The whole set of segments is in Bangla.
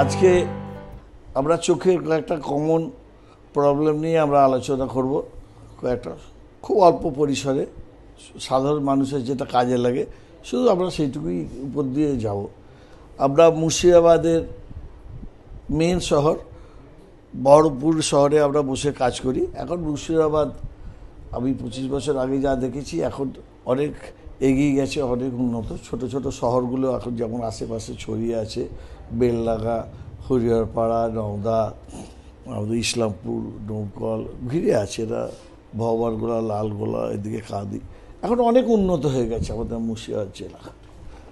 আজকে আমরা চোখের কয়েকটা কমন প্রবলেম নিয়ে আমরা আলোচনা করব। কয়েকটা খুব অল্প পরিসরে সাধারণ মানুষের যেটা কাজে লাগে, শুধু আমরা সেইটুকুই উপর দিয়ে যাব। আমরা মুর্শিদাবাদের মেন শহর বহরমপুর শহরে আমরা বসে কাজ করি। এখন মুর্শিদাবাদ আমি 25 বছর আগে যা দেখেছি এখন অনেক এগিয়ে গেছে, অনেক উন্নত। ছোট ছোট শহরগুলো এখন যেমন আশেপাশে ছড়িয়ে আছে, বেলডাঙ্গা, হরিহরপাড়া, নওদা, আমাদের ইসলামপুর, নৌকল ঘিরে আছে, এরা ভগবানগোলা, লালগোলা, এদিকে কাঁদি, এখন অনেক উন্নত হয়ে গেছে আমাদের মুর্শিদাবাদ জেলা।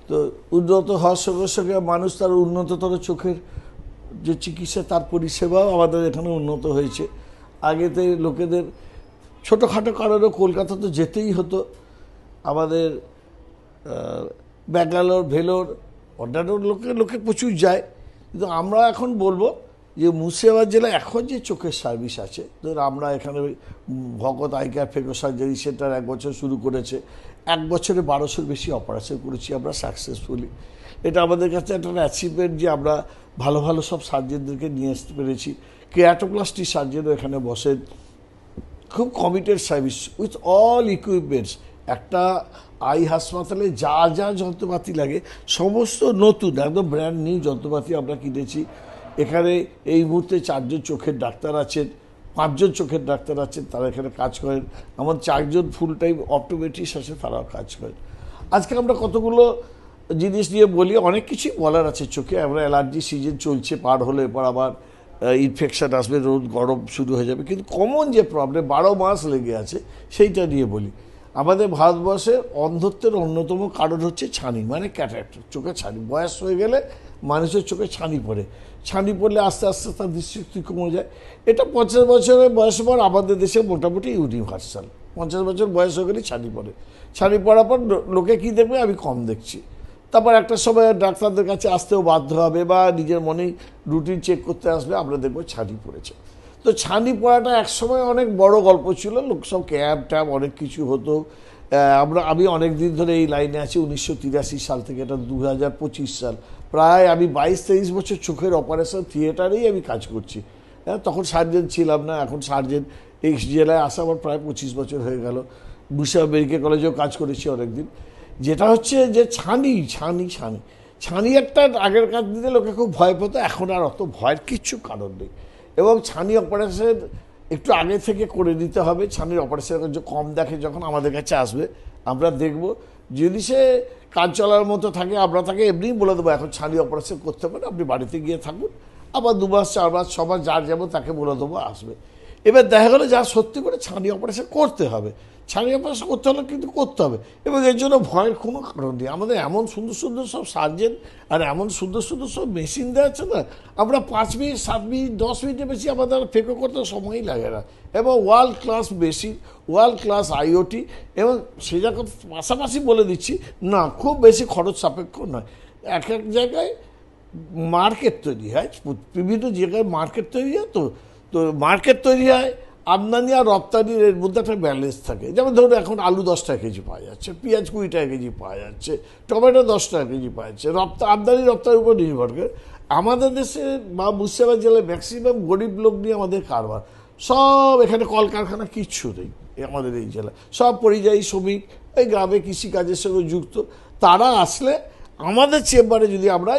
তো উন্নত হওয়ার সঙ্গে সঙ্গে মানুষ তার উন্নততর চোখের যে চিকিৎসা, তার পরিষেবাও আমাদের এখানে উন্নত হয়েছে। আগেতে লোকেদের ছোটোখাটো কারণে কলকাতা তো যেতেই হতো, আমাদের ব্যাঙ্গালোর, ভেলোর, অন্যান্য লোকে প্রচুর যায়। কিন্তু আমরা এখন বলবো যে মুর্শিদাবাদ জেলায় এখন যে চোখের সার্ভিস আছে, ধর আমরা এখানে Bhagat eye care phaco surgery centre 1 বছর শুরু করেছে, 1 বছরে 1200-র বেশি অপারেশন করেছি আমরা সাকসেসফুলি। এটা আমাদের কাছে একটা অ্যাচিভমেন্ট যে আমরা ভালো ভালো সব সার্জেনদেরকে নিয়ে আসতে পেরেছি। কেরাটোপ্লাস্টি সার্জেনও এখানে বসেন, খুব committed service with all equipments. একটা আই হাসপাতালে যা যা যন্ত্রপাতি লাগে সমস্ত নতুন, একদম ব্র্যান্ড নিউ যন্ত্রপাতি আমরা কিনেছি। এখানে এই মুহূর্তে 4 জন চোখের ডাক্তার আছেন, 5 জন চোখের ডাক্তার আছেন, তারা এখানে কাজ করেন। আমার 4 জন ফুল টাইম অপটোমেট্রিস্ট আছে, তারাও কাজ করেন। আজকে আমরা কতগুলো জিনিস নিয়ে বলি, অনেক কিছুই বলার আছে চোখে। আমরা অ্যালার্জি সিজন চলছে, পার হলে এরপর আবার ইনফেকশান আসবে, রোদ গরম শুরু হয়ে যাবে, কিন্তু কমন যে প্রবলেম 12 মাস লেগে আছে সেইটা নিয়ে বলি। আমাদের ভারতবর্ষের অন্ধত্বের অন্যতম কারণ হচ্ছে ছানি, মানে ক্যাটারাক্ট, চোখে ছানি। বয়স হয়ে গেলে মানুষের চোখে ছানি পড়ে, ছানি পড়লে আস্তে আস্তে তার দৃষ্টিশক্তি কমে যায়। এটা 50 বছরের বয়স পর আমাদের দেশে মোটামুটি ইউনিভার্সাল। 50 বছর বয়স হয়ে গেলে ছানি পড়ে, ছানি পড়ার পর লোকে কী দেখবে, আমি কম দেখছি। তারপর একটা সময় ডাক্তারদের কাছে আসতেও বাধ্য হবে বা নিজের মনেই রুটিন চেক করতে আসবে, আমরা দেখবো ছানি পড়েছে। তো ছানি পড়াটা একসময় অনেক বড় গল্প ছিল, লোক সব ক্যাব ট্যাব অনেক কিছু হতো। আমি অনেক দিন ধরে এই লাইনে আছি, 1983 সাল থেকে, এটা 2025 সাল। প্রায় আমি 22-23 বছর চোখের অপারেশন থিয়েটারেই আমি কাজ করছি। হ্যাঁ, তখন সার্জেন ছিলাম না, এখন সার্জেন। এই জেলায় আসা আমার প্রায় 25 বছর হয়ে গেল। মুর্শিদাবাদ মেডিকেল কলেজেও কাজ করেছি অনেকদিন। যেটা হচ্ছে যে ছানি ছানি ছানি ছানি একটা আগেরকার দিনে লোকে খুব ভয় পেত, এখন আর অত ভয়ের কিচ্ছু কারণ নেই। এবং ছানি অপারেশন একটু আগে থেকে করে দিতে হবে। ছানির অপারেশন কম দেখে যখন আমাদের কাছে আসবে, আমরা দেখব যদি সে কাজ চলার মতো থাকে, আমরা তাকে এমনিই বলে দেবো এখন ছানি অপারেশন করতে পারে, আপনি বাড়িতে গিয়ে থাকুন। আবার 2 মাস 4 মাস 6 মাস যার যেমন তাকে বলে দেবো, আসবে। এবার দেখা গেলো যা সত্যি করে ছানি অপারেশন করতে হবে, ছানি অপারেশন করতে হলে কিন্তু করতে হবে, এবং এর জন্য ভয়ের কোনো কারণ নেই। আমাদের এমন সুন্দর সুন্দর সব সার্জেন আর এমন সুন্দর সুন্দর সব মেশিন দেওয়া আছে না, আমরা 5 মিনিট 7 মিনিট 10 মিনিটের বেশি আমাদের ফেকো করতে সময়ই লাগে না। এবং world class machine, world class IoT, এবং সে যখন পাশাপাশি বলে দিচ্ছি না, খুব বেশি খরচ সাপেক্ষ নয়। এক এক জায়গায় মার্কেট তৈরি হয়, বিভিন্ন জায়গায় মার্কেট তৈরি হয়। তো মার্কেট তৈরি হয়, আমদানি আর রপ্তানির এর মধ্যে একটা ব্যালেন্স থাকে। যেমন ধরুন এখন আলু 10 টাকা কেজি পাওয়া যাচ্ছে, পেঁয়াজ 20 টাকা কেজি পাওয়া যাচ্ছে, টমেটো 10 টাকা কেজি পাওয়া যাচ্ছে। আমদানি রপ্তানির উপর নির্ভর করে আমাদের দেশে বা মুর্শিদাবাদ জেলায় ম্যাক্সিমাম গরিব লোক নিয়ে আমাদের কারবার। সব এখানে কলকারখানা কিচ্ছু নেই আমাদের এই জেলায়, সব পরিযায়ী শ্রমিক, এই গ্রামে কৃষিকাজের সঙ্গে যুক্ত। তারা আসলে আমাদের চেম্বারে যদি আমরা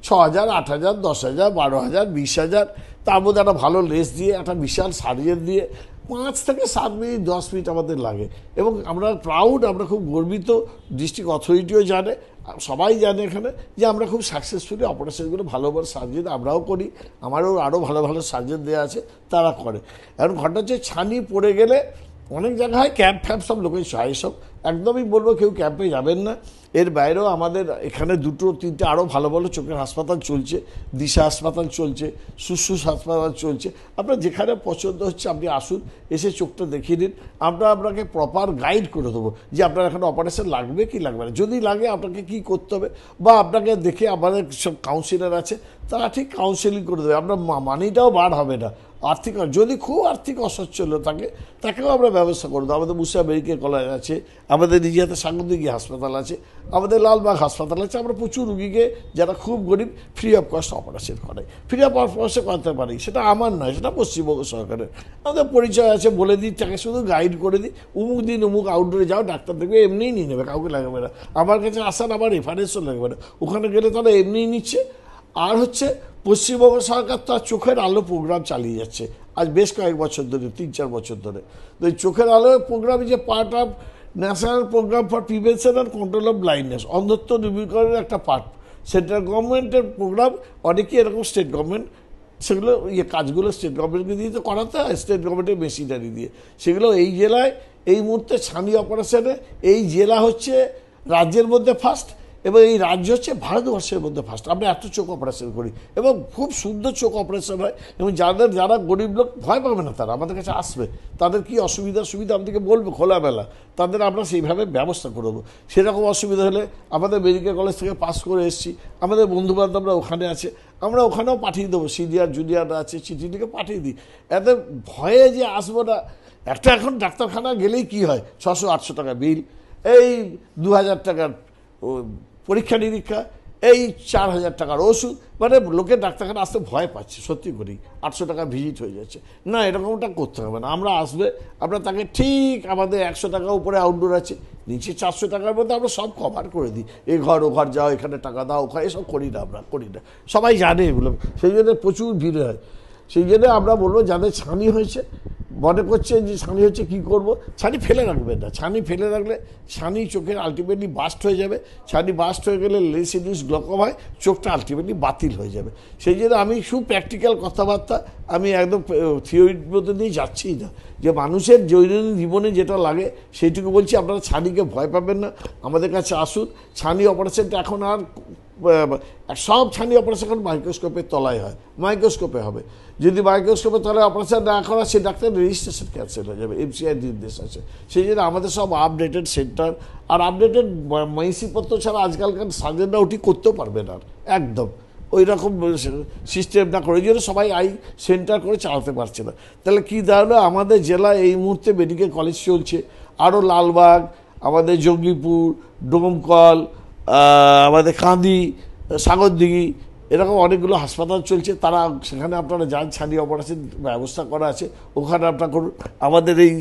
6,000, 8,000, 10,000, 12,000, 20,000, তার মধ্যে একটা ভালো লেস দিয়ে একটা বিশাল সার্জেন দিয়ে 5 থেকে 7 মিনিট 10 মিনিট আমাদের লাগে। এবং আমরা প্রাউড, আমরা খুব গর্বিত, ডিস্ট্রিক্ট অথরিটিও জানে, সবাই জানে এখানে যে আমরা খুব সাকসেসফুলি অপারেশনগুলো ভালো ভালো সার্জেন আমরাও করি, আমারও আরও ভালো ভালো সার্জেন দেওয়া আছে, তারা করে। এখন ঘটনা হচ্ছে ছানি পড়ে গেলে অনেক জায়গায় ক্যাম্প ফ্যাম্প সব লোকের চাই, সব একদমই বলবো কেউ ক্যাম্পে যাবেন না। এর বাইরেও আমাদের এখানে 2-3টে আরও ভালো ভালো চোখের হাসপাতাল চলছে, দিশা হাসপাতাল চলছে, সুশ্রুষ হাসপাতাল চলছে। আপনার যেখানে পছন্দ হচ্ছে আপনি আসুন, এসে চোখটা দেখিয়ে নিন, আমরা আপনাকে প্রপার গাইড করে দেবো যে আপনার এখানে অপারেশন লাগবে কি লাগবে না, যদি লাগে আপনাকে কি করতে হবে, বা আপনাকে দেখে আমাদের সব কাউন্সিলর আছে, তারা ঠিক কাউন্সেলিং করে দেবে। আপনার মানিটাও বার হবে না, আর্থিক, যদি খুব আর্থিক অসচ্ছল থাকে তাকেও আমরা ব্যবস্থা করে দেবো। আমাদের মুসা মেডিকেল কলেজ আছে, আমাদের নিজে হাতে সাগরদিঘি হাসপাতাল আছে, আমাদের লালবাগ হাসপাতাল আছে। আমরা প্রচুর রুগীকে যারা খুব গরিব ফ্রি অফ কস্ট অপারেশন করে, ফ্রি অফ কস্টে করতে পারি। সেটা আমার নয়, সেটা পশ্চিমবঙ্গ সরকারের। আমাদের পরিচয় আছে, বলে দিই, তাকে শুধু গাইড করে দিই, অমুক দিন অমুক আউটডোরে যাও, ডাক্তার দেখবে, এমনিই নিয়ে নেবে, কাউকে লাগবে না। আমার কাছে আসার আবার রেফারেন্সও লাগবে না, ওখানে গেলে তারা এমনিই নিচ্ছে। আর হচ্ছে পশ্চিমবঙ্গ সরকার তার চোখের আলো প্রোগ্রাম চালিয়ে যাচ্ছে আজ বেশ কয়েক বছর ধরে, 3-4 বছর ধরে। তো এই চোখের আলো প্রোগ্রাম যে part of national programme for prevention and control of blindness, অন্ধত্ব নির্মূলকরণের একটা পার্ট। সেন্ট্রাল গভর্নমেন্টের প্রোগ্রাম, অনেকেই এরকম স্টেট গভর্নমেন্ট সেগুলো কাজগুলো স্টেট গভর্নমেন্টকে দিয়ে তো করাতে হয়, স্টেট গভর্নমেন্টের মেশিনারি দিয়ে। সেগুলো এই জেলায় এই মুহূর্তে ছানি অপারেশনে এই জেলা হচ্ছে রাজ্যের মধ্যে ফার্স্ট, এবং এই রাজ্য হচ্ছে ভারতবর্ষের মধ্যে ফার্স্ট। আমরা এত চোখ অপারেশন করি এবং খুব সুন্দর চোখ অপারেশন হয়। এবং যারা গরিব লোক ভয় পাবে না, তারা আমাদের কাছে আসবে, তাদের কি অসুবিধা সুবিধা আমাদেরকে বলবে খোলামেলা, তাদের আমরা সেইভাবে ব্যবস্থা করে দেবো। সেরকম অসুবিধা হলে আমাদের মেডিকেল কলেজ থেকে পাস করে এসেছি, আমাদের বন্ধুবান্ধবরা ওখানে আছে, আমরা ওখানেও পাঠিয়ে দেবো। সিনিয়র জুনিয়ররা আছে, চিঠি লিখে পাঠিয়ে দিই। এত ভয়ে যে আসবো না, একটা এখন ডাক্তারখানা গেলেই কি হয়, 600-800 টাকা বিল, এই 2000 টাকার পরীক্ষা নিরীক্ষা, এই 4000 টাকার ওষুধ, মানে লোকের ডাক্তারখানা আসতে ভয় পাচ্ছে। সত্যি করি 800 টাকা ভিজিট হয়ে যাচ্ছে। না, এরকমটা করতে হবে না। আমরা আসবে, আমরা তাকে ঠিক আমাদের 100 টাকা উপরে আউটডোর আছে, নিচে 400 টাকার মধ্যে আমরা সব কভার করে দিই। এ ঘর ও ঘর যাও, এখানে টাকা দাও, ওখানে এসব করি না, আমরা করি না। সবাই জানে এগুলো, সেই জন্য প্রচুর ভিড় হয়। সেই জন্য আমরা বলবো যাদের ছানি হয়েছে, মনে করছে যে ছানি হচ্ছে কী করবো, ছানি ফেলে রাখবেন না। ছানি ফেলে রাখলে ছানি চোখের আলটিমেটলি বাস্ট হয়ে যাবে। ছানি বাস্ট হয়ে গেলে লেন্স ইনডিউসড গ্লকোমা হয়, চোখটা আলটিমেটলি বাতিল হয়ে যাবে। সেই জন্য আমি খুব প্র্যাকটিক্যাল কথাবার্তা, আমি একদম থিওরির মধ্যে দিয়ে যাচ্ছিই না, যে মানুষের দৈনন্দিন জীবনে যেটা লাগে সেইটুকু বলছি। আপনারা ছানিকে ভয় পাবেন না, আমাদের কাছে আসুন। ছানি অপারেশনটা এখন আর সব ছানি অপারেশন এখন মাইক্রোস্কোপের তলায় হয়, মাইক্রোস্কোপে হবে। যদি মাইক্রোস্কোপের তলায় অপারেশন না করা, সে ডাক্তার রেজিস্ট্রেশন ক্যান্সেল হয়ে যাবে, এমসিআই নির্দেশ আছে। সেই জন্য আমাদের সব আপডেটেড সেন্টার, আর আপডেটেড মহিষীপত্র ছাড়া আজকালকার সার্জনরা ওটি করতেও পারবে না একদম, ওই রকম সিস্টেম না করে, ওই জন্য সবাই সেন্টার করে চালাতে পারছে না। তাহলে কী দাঁড়ালো, আমাদের জেলায় এই মুহূর্তে মেডিকেল কলেজ চলছে, আরও লালবাগ, আমাদের জঙ্গিপুর, ডোমকল, আমাদের কাঁদি, সাগরদিঘি, এরকম অনেকগুলো হাসপাতাল চলছে। তারা সেখানে আপনারা যান, ছানি অপারেশন ব্যবস্থা করা আছে, ওখানে আপনারা করুন। আমাদের এই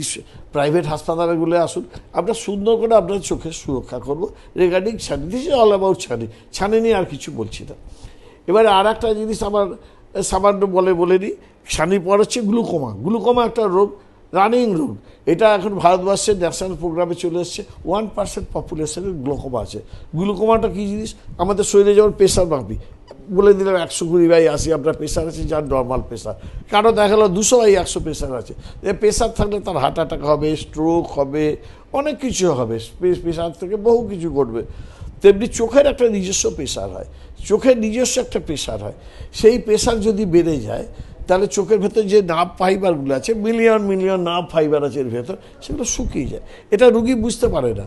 প্রাইভেট হাসপাতালগুলো আসুন, আমরা সুন্দর করে আপনার চোখের সুরক্ষা করব রিগার্ডিং ছানি। দিস ইজ অল অ্যাবাউট ছানি। ছানি নিয়ে আর কিছু বলছি না। এবারে আর একটা জিনিস আমার সামান্য বলে নিই, ছানির পর হচ্ছে গ্লুকোমা। গ্লুকোমা একটা রোগ, রানিং রোগ। এটা এখন ভারতবর্ষের ন্যাশনাল প্রোগ্রামে চলে এসছে। 1% পপুলেশনের গ্লুকোমা আছে। গ্লুকোমাটা কী জিনিস, আমাদের শরীরে যেমন প্রেশার মাপি, বলে দিলাম 120/80 আপনার প্রেশার আছে, যার নর্মাল প্রেশার। কারো দেখা গেলো 200/100 প্রেশার আছে। প্রেশার থাকলে তার হার্ট অ্যাটাক হবে, স্ট্রোক হবে, অনেক কিছু হবে, প্রেশার থেকে বহু কিছু ঘটবে। তেমনি চোখের একটা নিজস্ব প্রেশার হয়, চোখের নিজস্ব একটা প্রেশার হয়। সেই প্রেশার যদি বেড়ে যায়, তাহলে চোখের ভেতর যে নার্ভ ফাইবারগুলো আছে, মিলিয়ন নার্ভ ফাইবার আছে এর ভেতর, সেগুলো শুকিয়ে যায়। এটা রুগী বুঝতে পারে না।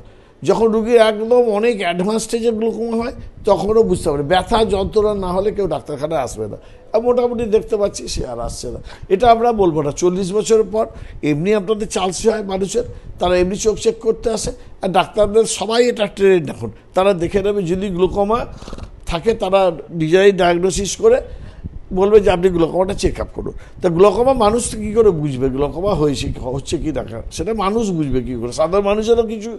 যখন রুগীর একদম অনেক অ্যাডভান্স স্টেজের গ্লুকোমা হয়, তখনও বুঝতে পারে। ব্যথা যন্ত্রণা না হলে কেউ ডাক্তারখানায় আসবে না। মোটামুটি দেখতে পাচ্ছি সে আর আসছে না। এটা আমরা বলবো না। 40 বছরের পর এমনি আপনাদের চালসি হয় মানুষের, তারা এমনি চোখ চেক করতে আসে, আর ডাক্তারদের সবাই এটা ট্রেন্ড এখন। তারা দেখে নেবে, যদি গ্লুকোমা থাকে তারা নিজেরাই ডায়াগনোসিস করে বলবে যে আপনি গ্লুকোমাটা চেক আপ করুন। তা গ্লুকোমা মানুষ কী করে বুঝবে গ্লুকোমা হচ্ছে কি না, সেটা মানুষ বুঝবে কী করে? সাধারণ মানুষেরও কিছু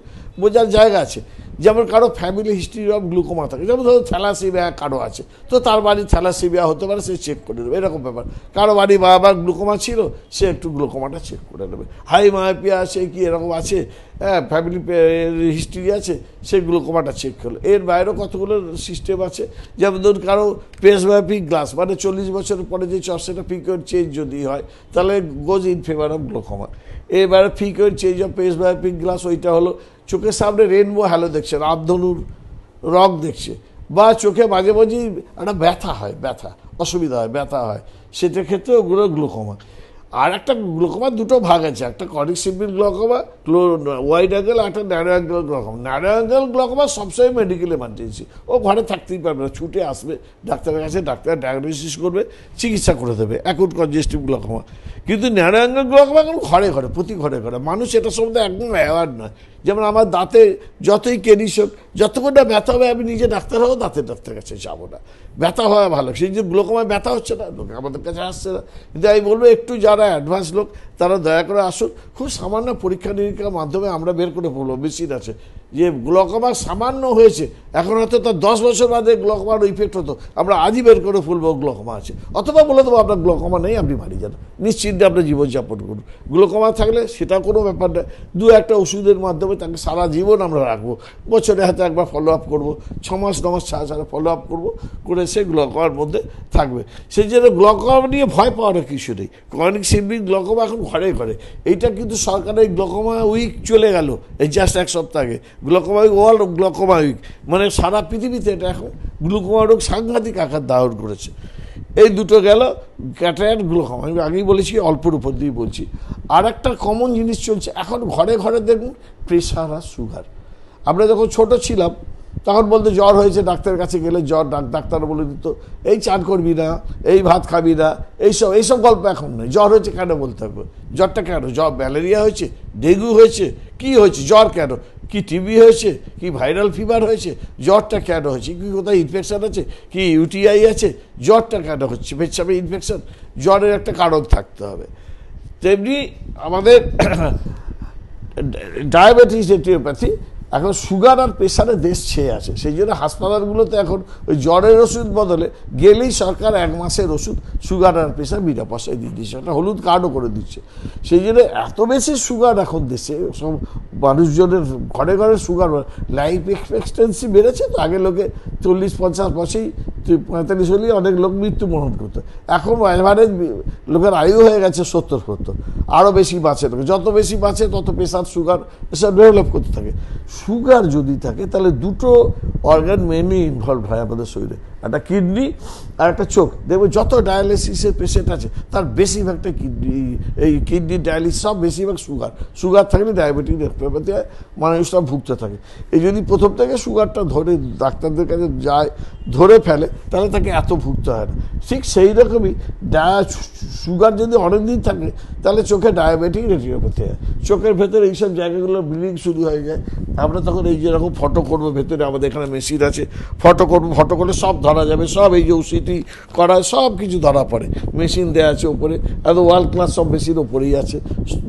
বোঝার জায়গা আছে। যেমন কারো ফ্যামিলি হিস্ট্রি অফ গ্লুকোমা থাকে, যেমন ধরো থ্যালাসেমিয়া কারো আছে, তো তার বাড়ি থ্যালাসেমিয়া হতে পারে, সে চেক করে দেবে, এরকম ব্যাপার। কারো বাড়ি বাবার গ্লুকোমা ছিল, সে একটু গ্লুকোমাটা চেক করে নেবে। হাই মায়োপিয়া আছে কি এরকম আছে, হ্যাঁ, ফ্যামিলি হিস্ট্রি আছে, সে গ্লুকোমাটা চেক করলো। এর বাইরেও কতগুলো সিস্টেম আছে। যেমন ধরুন কারো প্রেসবায়োপিক গ্লাস, মানে 40 বছরের পরে যে চশমাটা ফ্রিকোয়েন্ট চেঞ্জ যদি হয়, তাহলে goes in favour of glaucoma. এবারে frequent change of presbyopic glass, ওইটা হলো চোখের সামনে রেনবো হ্যালো দেখছে, রামধনুর রং দেখছে, বা চোখে মাঝে মাঝেই একটা ব্যথা হয়, অসুবিধা হয়, ব্যথা হয়, সেটার ক্ষেত্রে ওগুলো গ্লুকোমা। আর একটা গ্লোকোমার দুটো ভাগ আছে, একটা chronic simple glaucoma wide angle, একটা narrow angle glaucoma. Narrow angle glaucoma সবসময় মেডিকেল এমার্জেন্সি, ও ঘরে থাকতেই পারবে না, ছুটে আসবে ডাক্তারের কাছে, ডাক্তার ডায়াগনোসিস করবে, চিকিৎসা করে দেবে, অ্যাকুট কনজেস্টিভ গ্লোকোমা। কিন্তু ন্যারো অ্যাঙ্গেল গ্লোকোমা এখন ঘরে ঘরে, প্রতি ঘরে ঘরে, মানুষ এটা সম্বন্ধে একদম অ্যাওয়ার নয়। যেমন আমার দাঁতে যতই কেনিস হোক, যতক্ষণ না ব্যথা হবে আমি নিজে ডাক্তার হবো, দাঁতের ডাক্তার কাছে যাবো না, ব্যথা হওয়া ভালো। সেই যে গ্লোকোমায় ব্যথা হচ্ছে না, লোকে আমাদের কাছে আসছে না। কিন্তু আমি বলবো একটু যারা অ্যাডভান্স লোক তারা দয়া করে আসুন, খুব সামান্য পরীক্ষা নিরীক্ষার মাধ্যমে আমরা বের করে বলবো, মেশিন আছে যে গ্লোকোমা সামান্য হয়েছে, এখন হয়তো তার 10 বছর বাদে গ্লোকোমার ইফেক্ট হতো, আমরা আজই বের করে ফেলবো গ্লোকোমা আছে, অথবা বলে দেবো আপনার গ্লোকোমা নেই, আপনি বাড়ি যান, নিশ্চিন্তে আপনার জীবনযাপন করুন। গ্লোকোমা থাকলে সেটা কোনো ব্যাপার না, দু একটা ওষুধের মাধ্যমে তাকে সারা জীবন আমরা রাখবো, বছরে হয়তো একবার ফলো আপ করবো, 6 মাস 9 মাস ছাড়া ছাড়া ফলো আপ করবো, করে সে গ্লোকোমার মধ্যে থাকবে। সেই জন্য গ্লোকোমা নিয়ে ভয় পাওয়ার কিছু নেই, ক্রনিক সিম্পল গ্লোকোমা এখন ঘরে ঘরে। এইটা কিন্তু সরকারের গ্লোকোমা উইক চলে গেল এই জাস্ট 1 সপ্তাহ আগে, glaucoma week, world glaucoma week, মানে সারা পৃথিবীতে এটা এখন গ্লুকোমা রোগ সাংঘাতিক আকার ধারণ করেছে। এই দুটো গেল ক্যাটারাক্ট গ্লোকোমা, আমি আগেই বলেছি, অল্পের উপর দিয়ে বলছি। আর একটা কমন জিনিস চলছে এখন ঘরে ঘরে, দেখুন প্রেশার আর সুগার। আমরা যখন ছোট ছিলাম তখন বলতে জ্বর হয়েছে, ডাক্তারের কাছে গেলে জ্বর ডাক্তার বলে দিত এই চান করবি না, এই ভাত খাবি না, এইসব গল্প এখন নেই। জ্বর হয়েছে কেন বলতে হবে, জ্বরটা কেন, জ্বর ম্যালেরিয়া হয়েছে, ডেঙ্গু হয়েছে, কি হয়েছে, জ্বর কেন, কি টিবি হয়েছে, কি ভাইরাল ফিভার হয়েছে, জ্বরটা কেন হয়েছে, কি কোথায় ইনফেকশন আছে, কি ইউটিআই আছে, জ্বরটা কেন হচ্ছে, পেচ্ছাপে ইনফেকশন, জ্বরের একটা কারণ থাকতে হবে। তেমনি আমাদের ডায়াবেটিস রেটিনোপ্যাথি, এখন সুগার আর প্রেশারে দেশ ছেয়ে আছে, সেই জন্য হাসপাতালগুলোতে এখন ওই জ্বরের ওষুধ বদলে গেলেই সরকার 1 মাসের ওষুধ সুগার আর প্রেশার বিনা পয়সায় দিয়ে দিচ্ছে, একটা হলুদ কার্ডও করে দিচ্ছে। সেই জন্য এত বেশি সুগার এখন দেশে, সব মানুষজনের ঘরে ঘরে সুগার, লাইফ এক্সপেক্টেন্সি বেড়েছে তো, আগে লোকে 40-50 বছরেই 45 হলেই অনেক লোক মৃত্যুবরণ করতো, এখন এভারেজ লোকের আয়ু হয়ে গেছে 70-70, আরও বেশি বাঁচে লোকে, যত বেশি বাঁচে তত প্রেশার সুগার এসব ডেভেলপ করতে থাকে। সুগার যদি থাকে তাহলে দুটো অর্গান মেনলি ইনভলভ হয় আমাদের শরীরে, একটা কিডনি আর একটা চোখ। দেখবে যত ডায়ালিসিসের পেশেন্ট আছে তার বেশিরভাগটা কিডনি ডায়ালিসিস সব বেশিরভাগ সুগার থাকলে ডায়াবেটিক রেটিনোপ্যাথি মানুষরা ভুগতে থাকে। এই যদি প্রথম থেকে সুগারটা ধরে ডাক্তারদের কাছে যায়, ধরে ফেলে, তাহলে তাকে এত ভুগতে হয় না। ঠিক সেই রকমই সুগার যদি অনেকদিন থাকে তাহলে চোখে ডায়াবেটিক রেটিনোপ্যাথি হয়, চোখের ভেতরে এইসব জায়গাগুলো ব্লিডিং শুরু হয়ে যায়। আমরা তখন এই যেরকম ফটো করবো, ভেতরে আমাদের এখানে মেশিন আছে, ফটো করলে সব ধরা যাবে, সব এই যে ওসিটি করা সব কিছু ধরা পড়ে, মেশিন দেওয়া আছে ওপরে, এত ওয়ার্ল্ড ক্লাস সব মেশিন ওপরেই আছে,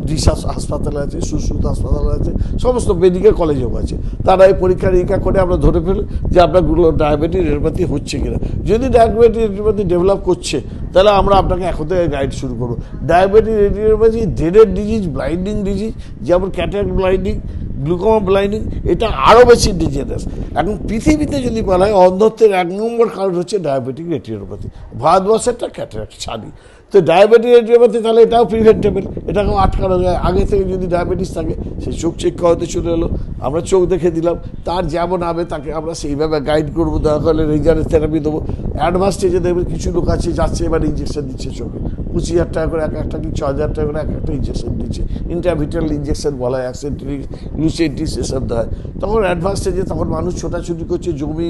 ডিসা হাসপাতালে আছে, সুশ্রুত হাসপাতালে আছে, সমস্ত মেডিকেল কলেজেও আছে। তারা এই পরীক্ষা নিরীক্ষা করে আমরা ধরে ফেলি যে আপনার ডায়াবেটিক রেটিনোপ্যাথি হচ্ছে কিনা। যদি ডায়াবেটিক রেটিনোপ্যাথি ডেভেলপ করছে তাহলে আমরা আপনাকে এখন থেকে গাইড শুরু করবো। Diabetic retinopathy drained disease, blinding disease, যেমন ক্যাটারাক্ট ব্লাইন্ডিং, গ্লুকোমা ব্লাইন্ডিং, এটা আরও বেশি ডেঞ্জারাস। এখন পৃথিবীতে যদি বলা হয় অন্ধত্বের 1 নম্বর কারণ হচ্ছে ডায়াবেটিক রেটিনোপ্যাথি, ভারতবর্ষেরটা ক্যাটারাক্ট ছাড়ি। তো ডায়াবেটিক রেটিনোপ্যাথি তাহলে এটাও প্রিভেন্টেবল, এটাকেও আটকানো যায়। আগে থেকে যদি ডায়াবেটিস থাকে সেই চোখ চেক করাতে চলে এলো, আমরা চোখ দেখে দিলাম, তার যেমন হবে তাকে আমরা সেইভাবে গাইড করবো, দরকার হলে রেজারের থেরাপি দেবো। অ্যাডভান্স স্টেজে দেখবেন কিছু লোক আছে যাচ্ছে এবার ইঞ্জেকশন দিচ্ছে চোখে, 25,000 টাকা করে একটা কি 6,000 টাকা করে একটা ইঞ্জেকশন দিচ্ছে, ইন্ট্রাভিটাল ইঞ্জেকশন বলা হয়, অ্যাক্সেন্ট্রিক লুসেন্টিস এসব দেয়। তখন অ্যাডভান্স স্টেজে তখন মানুষ ছোটাছুটি করছে, জমি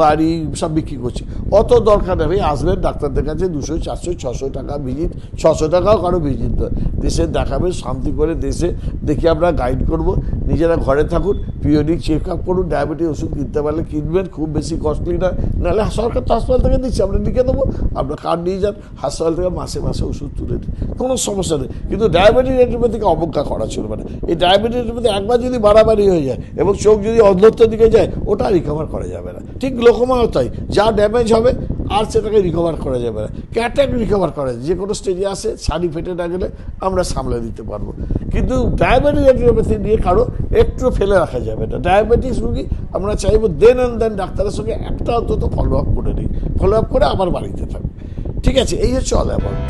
বাড়ি সব বিক্রি করছে। অত দরকার নেই, আসবেন ডাক্তারদের কাছে 200, 400, 600 টাকা ভিজিট, 600 টাকাও কারো ভিজিট নয়, দেশে দেখাবেন শান্তি করে, দেশে দেখি আমরা গাইড করবো। নিজেরা ঘরে থাকুন, পিরিয়ডিক চেক আপ করুন, ডায়াবেটিস ওষুধ কিনতে পারলে কিনবেন, খুব বেশি কস্টলি না, নাহলে সরকার তো হাসপাতাল থেকে দিচ্ছে, আমরা লিখে দেবো, আপনার কার্ড নিয়ে যান, হাসপাতাল থেকে মাসে মাসে ওষুধ তুলে দিন, কোনো সমস্যা নেই। কিন্তু ডায়াবেটিস রেটিনোপ্যাথিকে অবজ্ঞা করা চলবে না। এই ডায়াবেটিস রেটিনোপ্যাথি একবার যদি বাড়াবাড়ি হয়ে যায় এবং চোখ যদি অন্ধত্বের দিকে যায়, ওটা রিকভার করা যাবে না। ঠিক গ্লোকোমাও তাই, যা ড্যামেজ হবে আর সেটাকে রিকভার করা যাবে না। ক্যাটারাক্ট রিকভার করা যায়, যে কোনো স্টেজে আসে, শাড়ি ফেটে না গেলে আমরা সামলে দিতে পারবো। কিন্তু ডায়াবেটিস রেটিনোপ্যাথি নিয়ে কারো একটু ফেলে রাখা যাবে না। ডায়াবেটিস রুগী আমরা চাইবো দেন অ্যান্ড দেন ডাক্তারের সঙ্গে একটা অন্তত ফলো আপ করে নিই, ফলো আপ করে আবার বাড়িতে থাকবে। ঠিক আছে, এই হচ্ছে অল অ্যাবাউট।